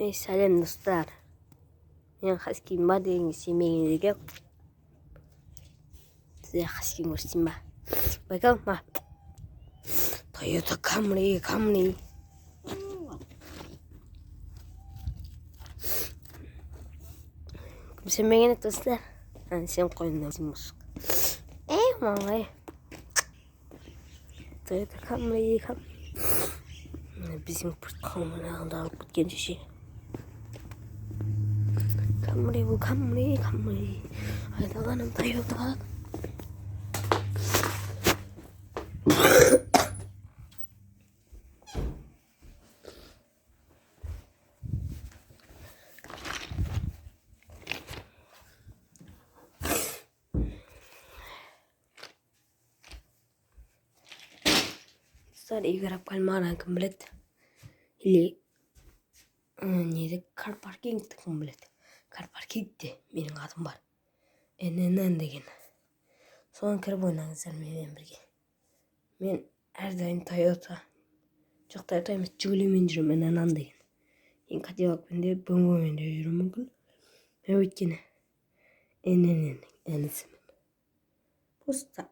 Сәлем достар. Мен Хаскин ба дегенге сенбегендерге сізге Хаскин көрсетейін ба? Байкал ма? Toyota Camry. Сенбеген достар. Сен қойында мұшық. Маңғай. Toyota Camry. Біздің пұртқанымын алып кеткен шеше. Camry. Айдаланым Toyota. Достар, егер апкалмаған кім біледі? Или неде карпаркингті кім біледі? Карпаркингте менің атым бар. ННН деген. Соған кіріп ойнаңыздар менімен бірге. Мен әрдайым Toyota. Жоқ, Toyota емес, Жигулимен жүремін, ННН деген. Ең Кадиллакпен де, BMW-мен де жүруім мүмкін. Мен өйткені ННН-нің інісімін. Просто